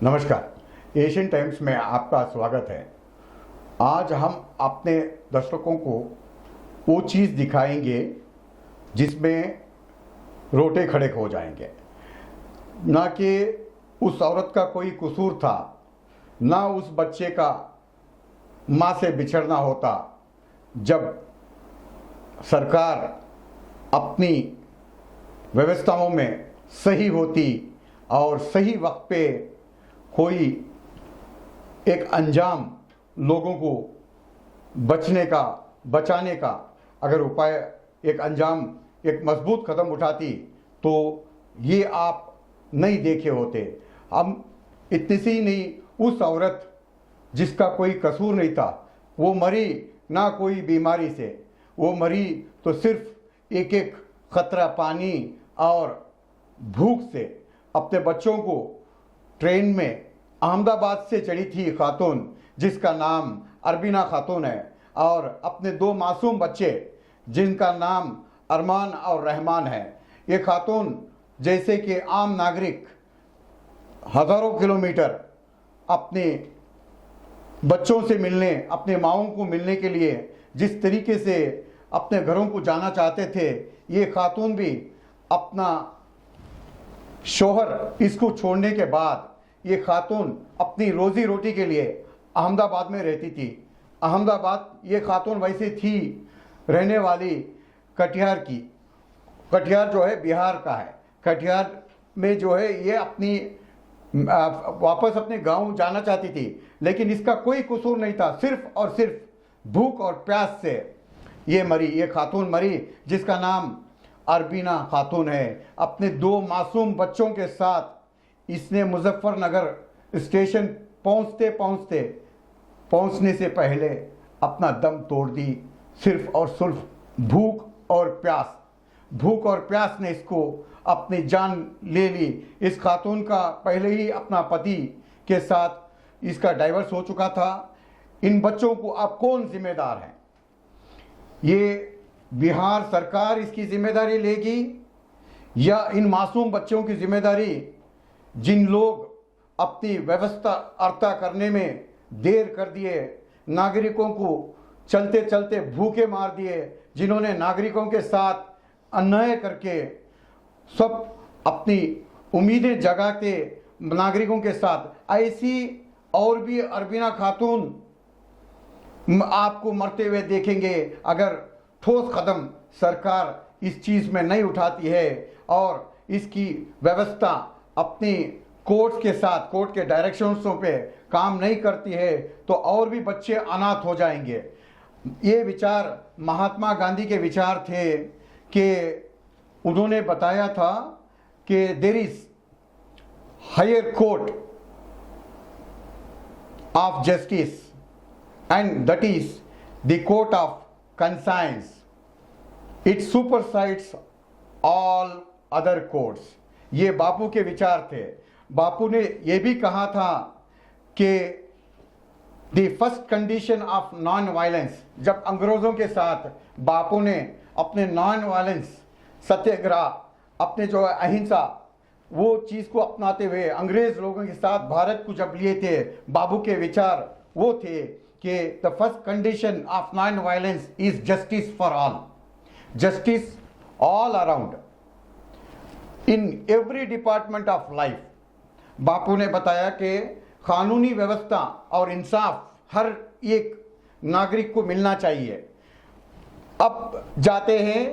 नमस्कार, Asian times में आपका स्वागत है। आज हम अपने दर्शकों को वो चीज़ दिखाएंगे जिसमें रोटे खड़े हो जाएंगे। ना कि उस औरत का कोई कसूर था, ना उस बच्चे का माँ से बिछड़ना होता। जब सरकार अपनी व्यवस्थाओं में सही होती और सही वक्त पे कोई एक अंजाम लोगों को बचाने का अगर उपाय, एक अंजाम, एक मजबूत कदम उठाती तो ये आप नहीं देखे होते। हम इतनी सी नहीं, उस औरत जिसका कोई कसूर नहीं था वो मरी ना कोई बीमारी से, वो मरी तो सिर्फ एक एक खतरा पानी और भूख से। अपने बच्चों को ट्रेन में अहमदाबाद से चढ़ी थी खातून जिसका नाम अरबीना खातून है, और अपने दो मासूम बच्चे जिनका नाम अरमान और रहमान है। ये खातून जैसे कि आम नागरिक हज़ारों किलोमीटर अपने बच्चों से मिलने, अपने माओं को मिलने के लिए जिस तरीके से अपने घरों को जाना चाहते थे, ये खातून भी अपना शोहर इसको छोड़ने के बाद ये खातून अपनी रोज़ी रोटी के लिए अहमदाबाद में रहती थी। अहमदाबाद ये खातून वैसे थी रहने वाली कटिहार की। कटिहार जो है बिहार का है। कटिहार में जो है ये अपनी वापस अपने गांव जाना चाहती थी, लेकिन इसका कोई कसूर नहीं था। सिर्फ और सिर्फ भूख और प्यास से ये मरी, ये खातून मरी जिसका नाम अरबीना खातून है। अपने दो मासूम बच्चों के साथ इसने मुजफ्फरनगर स्टेशन पहुंचने से पहले अपना दम तोड़ दी। सिर्फ और सिर्फ भूख और प्यास ने इसको अपनी जान ले ली। इस खातून का पहले ही अपना पति के साथ इसका डाइवर्स हो चुका था। इन बच्चों को अब कौन जिम्मेदार है? ये बिहार सरकार इसकी जिम्मेदारी लेगी या इन मासूम बच्चों की जिम्मेदारी जिन लोग अपनी व्यवस्था अर्ता करने में देर कर दिए, नागरिकों को चलते चलते भूखे मार दिए, जिन्होंने नागरिकों के साथ अन्याय करके सब अपनी उम्मीदें जगाते नागरिकों के साथ, ऐसी और भी अरबीना खातून आपको मरते हुए देखेंगे अगर ठोस कदम सरकार इस चीज़ में नहीं उठाती है और इसकी व्यवस्था अपनी कोर्ट के साथ, कोर्ट के डायरेक्शंसों पे काम नहीं करती है तो और भी बच्चे अनाथ हो जाएंगे। ये विचार महात्मा गांधी के विचार थे कि उन्होंने बताया था कि there is higher court of justice and that is the court of conscience. It supersedes all other courts. ये बापू के विचार थे। बापू ने ये भी कहा था कि the first condition of non-violence, जब अंग्रेज़ों के साथ बापू ने अपने non-violence सत्याग्रह, अपने जो अहिंसा वो चीज़ को अपनाते हुए अंग्रेज़ लोगों के साथ भारत को जब लिए थे, बापू के विचार वो थे कि the first condition of non violence is justice for all, justice all around in every department of life. Bapu ने बताया कि कानूनी व्यवस्था और इंसाफ हर एक नागरिक को मिलना चाहिए। अब जाते हैं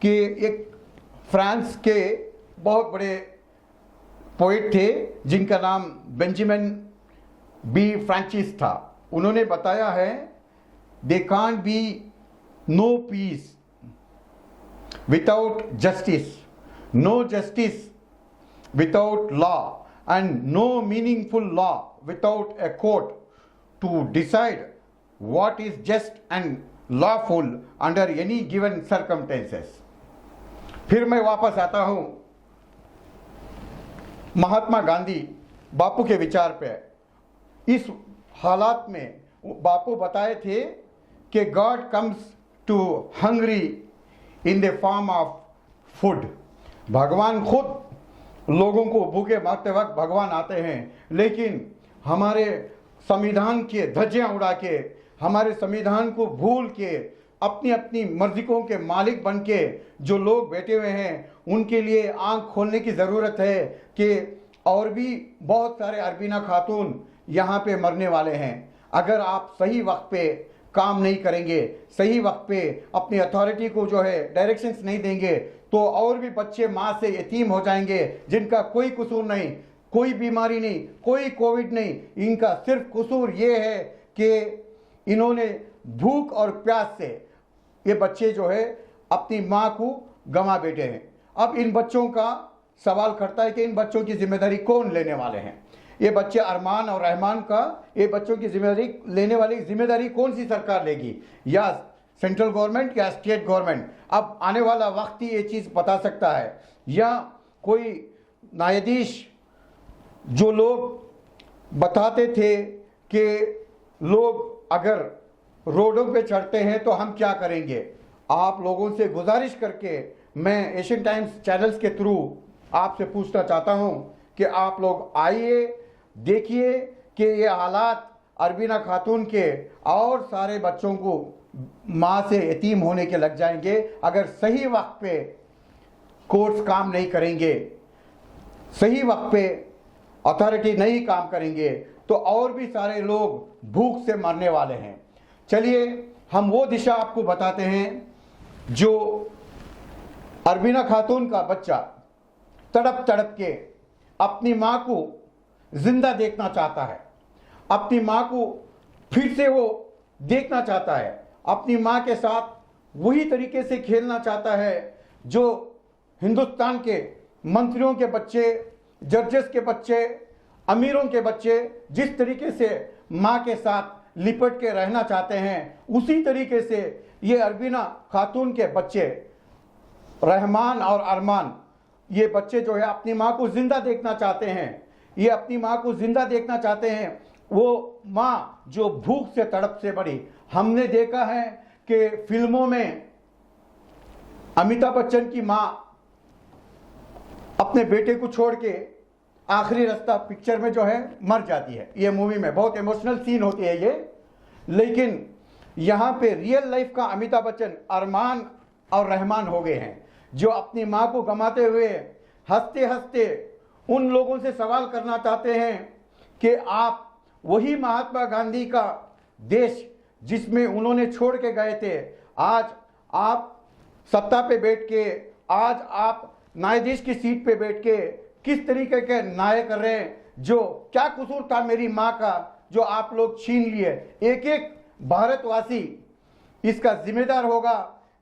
कि एक फ्रांस के बहुत बड़े पोइट थे जिनका नाम बेंजामिन बी फ्रांसिस था। उन्होंने बताया है, they can't be no peace without justice, no justice without law, and no meaningful law without a court to decide what is just and lawful under any given circumstances. फिर मैं वापस आता हूं महात्मा गांधी बापू के विचार पे। इस हालात में बापू बताए थे कि God comes to hungry in the form of food. भगवान खुद लोगों को भूखे मारते वक्त भगवान आते हैं, लेकिन हमारे संविधान के धज्जियां उड़ा के, हमारे संविधान को भूल के, अपनी अपनी मर्जिकों के मालिक बन के जो लोग बैठे हुए हैं, उनके लिए आंख खोलने की ज़रूरत है कि और भी बहुत सारे अरबीना खातून यहाँ पे मरने वाले हैं। अगर आप सही वक्त पे काम नहीं करेंगे, सही वक्त पे अपनी अथॉरिटी को जो है डायरेक्शंस नहीं देंगे, तो और भी बच्चे माँ से यतीम हो जाएंगे, जिनका कोई कसूर नहीं, कोई बीमारी नहीं, कोई कोविड नहीं। इनका सिर्फ कसूर ये है कि इन्होंने भूख और प्यास से ये बच्चे जो है अपनी माँ को गंवा बैठे हैं। अब इन बच्चों का सवाल खड़ता है कि इन बच्चों की जिम्मेदारी कौन लेने वाले हैं? ये बच्चे अरमान और रहमान का, ये बच्चों की जिम्मेदारी लेने वाली जिम्मेदारी कौन सी सरकार लेगी? या सेंट्रल गवर्नमेंट या स्टेट गवर्नमेंट? अब आने वाला वक्त ही ये चीज़ बता सकता है। या कोई न्यायाधीश, जो लोग बताते थे कि लोग अगर रोडों पे चढ़ते हैं तो हम क्या करेंगे, आप लोगों से गुजारिश करके मैं एशियन टाइम्स चैनल्स के थ्रू आपसे पूछना चाहता हूं कि आप लोग आइए, देखिए कि ये हालात अरबीना खातून के और सारे बच्चों को माँ से यतीम होने के लग जाएंगे अगर सही वक्त पे कोर्ट्स काम नहीं करेंगे, सही वक्त पे अथॉरिटी नहीं काम करेंगे, तो और भी सारे लोग भूख से मरने वाले हैं। चलिए हम वो दिशा आपको बताते हैं जो अरबीना खातून का बच्चा तड़प तड़प के अपनी माँ को जिंदा देखना चाहता है, अपनी माँ को फिर से वो देखना चाहता है, अपनी माँ के साथ वही तरीके से खेलना चाहता है जो हिंदुस्तान के मंत्रियों के बच्चे, जजेस के बच्चे, अमीरों के बच्चे जिस तरीके से माँ के साथ लिपट के रहना चाहते हैं, उसी तरीके से ये अरबीना खातून के बच्चे रहमान और अरमान, ये बच्चे जो है अपनी माँ को जिंदा देखना चाहते हैं। ये अपनी माँ को जिंदा देखना चाहते हैं, वो माँ जो भूख से तड़प से मरी। हमने देखा है कि फिल्मों में अमिताभ बच्चन की माँ अपने बेटे को छोड़ के आखिरी रास्ता पिक्चर में जो है मर जाती है। ये मूवी में बहुत इमोशनल सीन होती है ये, लेकिन यहाँ पे रियल लाइफ का अमिताभ बच्चन अरमान और रहमान हो गए हैं, जो अपनी माँ को गंवाते हुए हंसते हंसते उन लोगों से सवाल करना चाहते हैं कि आप वही महात्मा गांधी का देश जिसमें उन्होंने छोड़ के गए थे, आज आप सत्ता पे बैठ के, आज आप न्यायाधीश की सीट पे बैठ के किस तरीके के न्याय कर रहे हैं? जो क्या कसूर था मेरी माँ का जो आप लोग छीन लिए? एक एक भारतवासी इसका जिम्मेदार होगा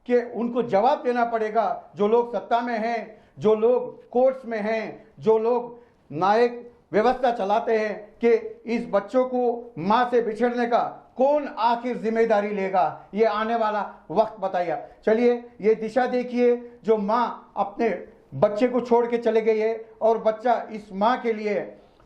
कि उनको जवाब देना पड़ेगा। जो लोग सत्ता में हैं, जो लोग कोर्ट्स में हैं, जो लोग न्यायिक व्यवस्था चलाते हैं, कि इस बच्चों को माँ से बिछड़ने का कौन आखिर जिम्मेदारी लेगा? ये आने वाला वक्त बताइए। चलिए ये दिशा देखिए, जो माँ अपने बच्चे को छोड़ के चले गई है और बच्चा इस माँ के लिए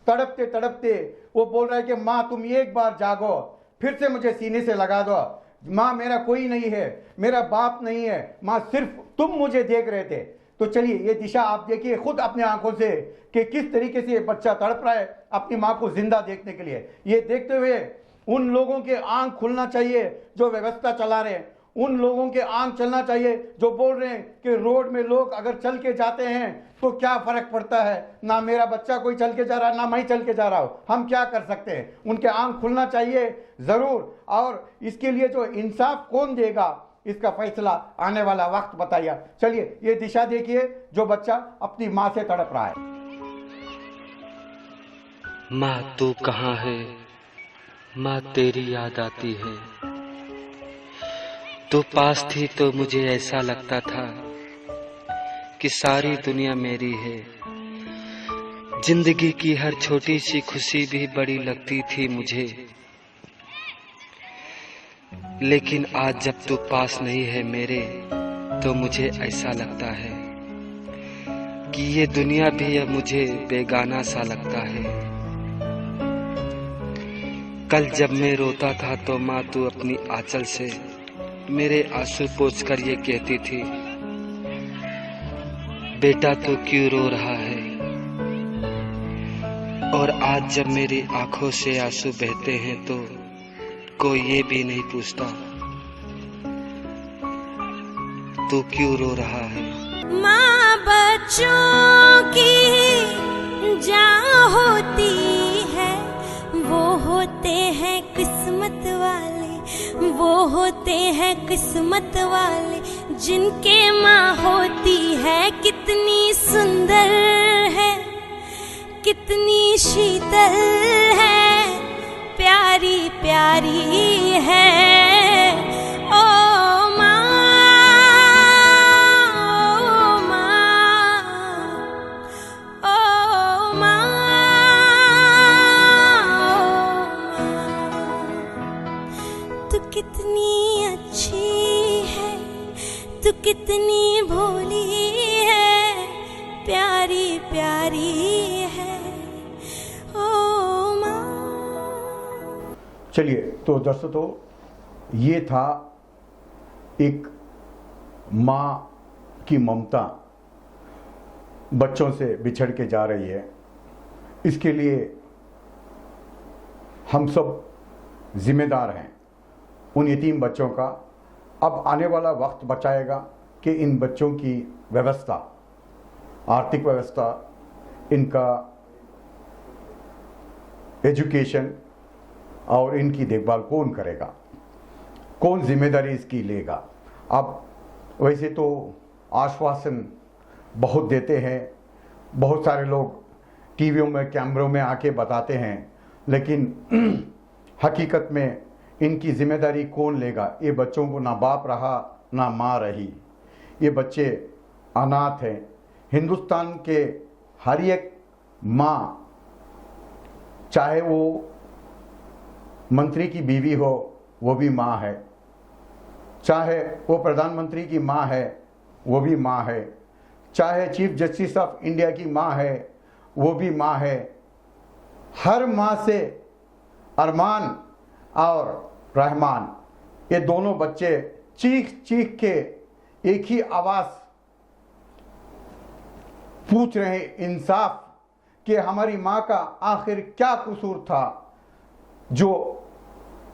तड़पते तड़पते वो बोल रहा है कि माँ तुम एक बार जागो, फिर से मुझे सीने से लगा दो। माँ मेरा कोई नहीं है, मेरा बाप नहीं है, माँ सिर्फ तुम मुझे देख रहे थे। तो चलिए ये दिशा आप देखिए खुद अपने आंखों से कि किस तरीके से ये बच्चा तड़प रहा है अपनी माँ को जिंदा देखने के लिए। ये देखते हुए उन लोगों के आंख खुलना चाहिए जो व्यवस्था चला रहे हैं, उन लोगों के आंख चलना चाहिए जो बोल रहे हैं कि रोड में लोग अगर चल के जाते हैं तो क्या फर्क पड़ता है, ना मेरा बच्चा कोई चल के जा रहा है ना मैं चल के जा रहा हूं, हम क्या कर सकते हैं? उनके आंख खुलना चाहिए जरूर। और इसके लिए जो इंसाफ कौन देगा, इसका फैसला आने वाला वक्त बताइए। चलिए ये दिशा देखिए, जो बच्चा अपनी माँ से तड़प रहा है। माँ तू कहाँ है, माँ तेरी याद आती है। तू पास थी तो मुझे ऐसा लगता था कि सारी दुनिया मेरी है। जिंदगी की हर छोटी सी खुशी भी बड़ी लगती थी मुझे। लेकिन आज जब तू पास नहीं है मेरे, तो मुझे ऐसा लगता है कि ये दुनिया भी अब मुझे बेगाना सा लगता है। कल जब मैं रोता था तो माँ तू अपनी आंचल से मेरे आंसू पोंछकर ये कहती थी, बेटा तू क्यों रो रहा है, और आज जब मेरी आंखों से आंसू बहते हैं तो कोई ये भी नहीं पूछता तू क्यों रो रहा है। माँ बच्चों की जान होती है, वो होते हैं किस्मत वाले, वो होते हैं किस्मत वाले, जिनके माँ होती है कितनी सुंदर है, कितनी शीतल है, प्यारी प्यारी है। ओ माँ, ओ माँ, ओ माँ, तू कितनी अच्छी है, तू कितनी भोली है, प्यारी प्यारी है। ओ माँ। चलिए, तो दर्शकों, ये था एक माँ की ममता बच्चों से बिछड़ के जा रही है। इसके लिए हम सब जिम्मेदार हैं उन यतीम बच्चों का। अब आने वाला वक्त बचाएगा कि इन बच्चों की व्यवस्था, आर्थिक व्यवस्था, इनका एजुकेशन और इनकी देखभाल कौन करेगा, कौन जिम्मेदारी इसकी लेगा। अब वैसे तो आश्वासन बहुत देते हैं, बहुत सारे लोग टीवियों में, कैमरों में आके बताते हैं, लेकिन हकीकत में इनकी जिम्मेदारी कौन लेगा। ये बच्चों को ना बाप रहा ना माँ रही, ये बच्चे अनाथ हैं। हिंदुस्तान के हर एक माँ, चाहे वो मंत्री की बीवी हो वो भी माँ है, चाहे वो प्रधानमंत्री की माँ है वो भी माँ है, चाहे चीफ जस्टिस ऑफ इंडिया की माँ है वो भी माँ है। हर माँ से अरमान और रहमान, ये दोनों बच्चे चीख चीख के एक ही आवाज़ पूछ रहे हैं इंसाफ कि हमारी माँ का आखिर क्या कसूर था जो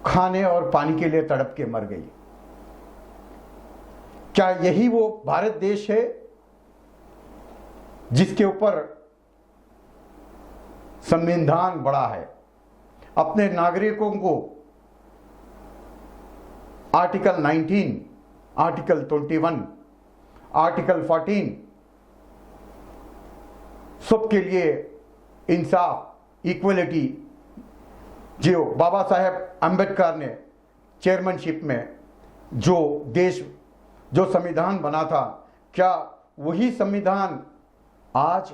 खाने और पानी के लिए तड़प के मर गई। क्या यही वो भारत देश है जिसके ऊपर संविधान बड़ा है, अपने नागरिकों को आर्टिकल 19, आर्टिकल 21, आर्टिकल 14 सबके लिए इंसाफ, इक्वलिटी, जो बाबा साहेब अंबेडकर ने चेयरमैनशिप में जो संविधान बना था, क्या वही संविधान आज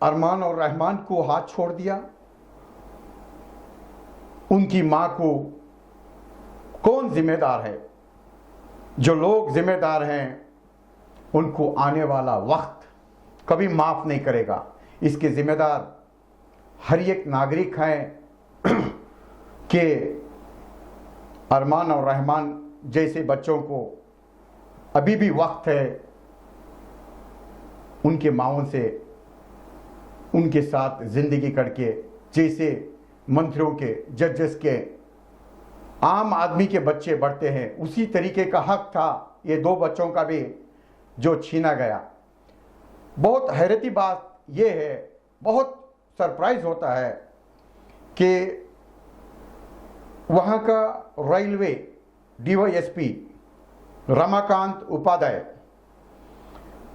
अरमान और रहमान को हाथ छोड़ दिया? उनकी मां को कौन जिम्मेदार है? जो लोग जिम्मेदार हैं उनको आने वाला वक्त कभी माफ नहीं करेगा। इसके जिम्मेदार हर एक नागरिक हैं कि अरमान और रहमान जैसे बच्चों को अभी भी वक्त है उनके माँओं से उनके साथ जिंदगी करके, जैसे मंत्रियों के, जजेस के, आम आदमी के बच्चे बढ़ते हैं, उसी तरीके का हक था ये दो बच्चों का भी जो छीना गया। बहुत हैरती बात ये है, बहुत सरप्राइज होता है कि वहाँ का रेलवे डीवाईएसपी रमाकांत उपाध्याय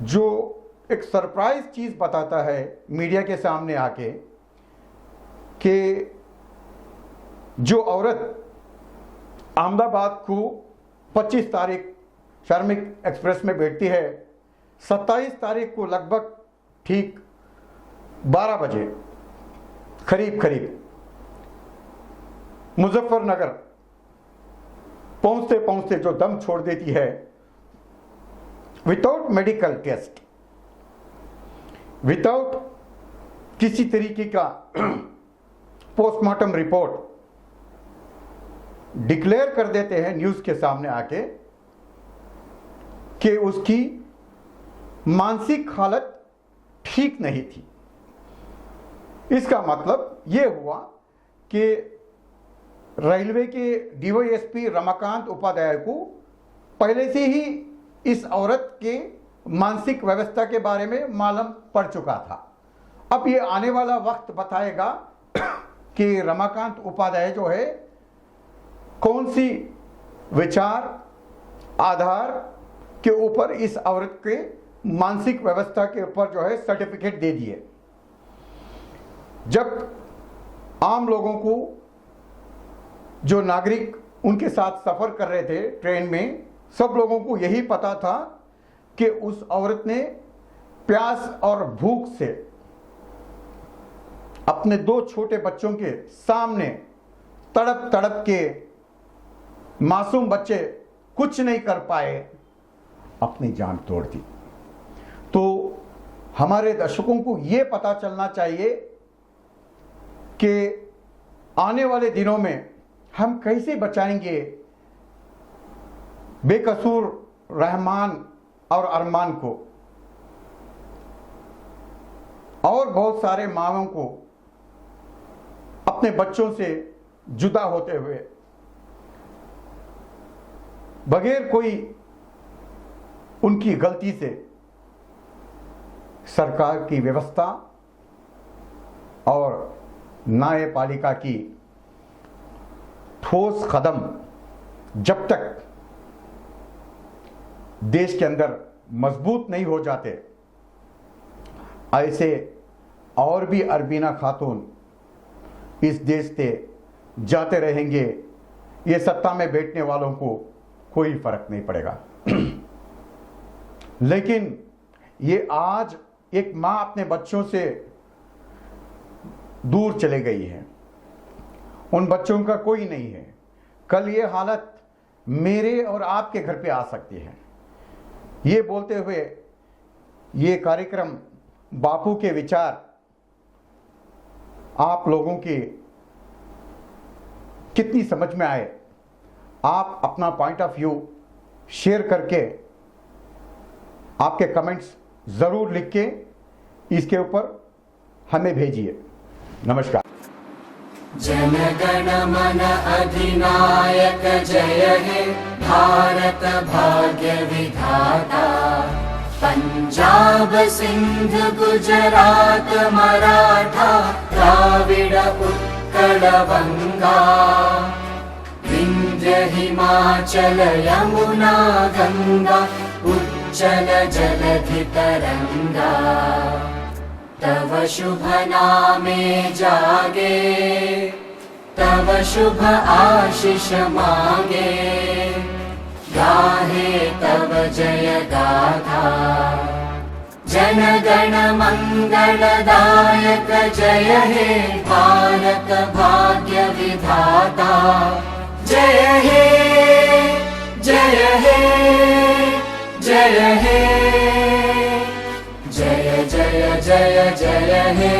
जो एक सरप्राइज चीज़ बताता है मीडिया के सामने आके कि जो औरत अहमदाबाद को 25 तारीख श्रमिक एक्सप्रेस में बैठती है, 27 तारीख को लगभग ठीक 12 बजे करीब मुजफ्फरनगर पहुंचते पहुंचते जो दम छोड़ देती है, विदाउट मेडिकल टेस्ट, विदाउट किसी तरीके का पोस्टमार्टम रिपोर्ट, डिक्लेयर कर देते हैं न्यूज़ के सामने आके कि उसकी मानसिक हालत ठीक नहीं थी। इसका मतलब ये हुआ कि रेलवे के डीवाईएसपी रमाकांत उपाध्याय को पहले से ही इस औरत के मानसिक व्यवस्था के बारे में मालूम पड़ चुका था। अब ये आने वाला वक्त बताएगा कि रमाकांत उपाध्याय जो है कौन सी विचार आधार के ऊपर इस औरत के मानसिक व्यवस्था के ऊपर जो है सर्टिफिकेट दे दिए। जब आम लोगों को, जो नागरिक उनके साथ सफर कर रहे थे ट्रेन में, सब लोगों को यही पता था कि उस औरत ने प्यास और भूख से अपने 2 छोटे बच्चों के सामने तड़प तड़प के, मासूम बच्चे कुछ नहीं कर पाए, अपनी जान तोड़ दी। तो हमारे दर्शकों को यह पता चलना चाहिए कि आने वाले दिनों में हम कैसे बचाएंगे बेकसूर रहमान और अरमान को और बहुत सारे माँओं को अपने बच्चों से जुदा होते हुए, बगैर कोई उनकी गलती से, सरकार की व्यवस्था और न्यायपालिका की ठोस कदम जब तक देश के अंदर मजबूत नहीं हो जाते, ऐसे और भी अरबीना खातून इस देश से जाते रहेंगे। ये सत्ता में बैठने वालों को कोई फर्क नहीं पड़ेगा। लेकिन ये आज एक मां अपने बच्चों से दूर चले गई है, उन बच्चों का कोई नहीं है। कल ये हालत मेरे और आपके घर पे आ सकती है। ये बोलते हुए ये कार्यक्रम बापू के विचार आप लोगों की कितनी समझ में आए, आप अपना पॉइंट ऑफ व्यू शेयर करके आपके कमेंट्स जरूर लिख के इसके ऊपर हमें भेजिए। नमस्कार। जनगण मन अधिनायक जय हे भारत भाग्य विधाता। पंजाब सिंध गुजरात मराठा द्राविड़ उत्कल बंगा। विंध्य हिमाचल यमुना गंगा उच्चल जलधि तरंगा। तव शुभ नामे जागे तव शुभ आशीष मांगे। गाहे तव जय गाथा जनगण मंगलदायक जय हे भारत भाग्य विधाता। जय हे जय हे जय हे जय जय जय जय हे।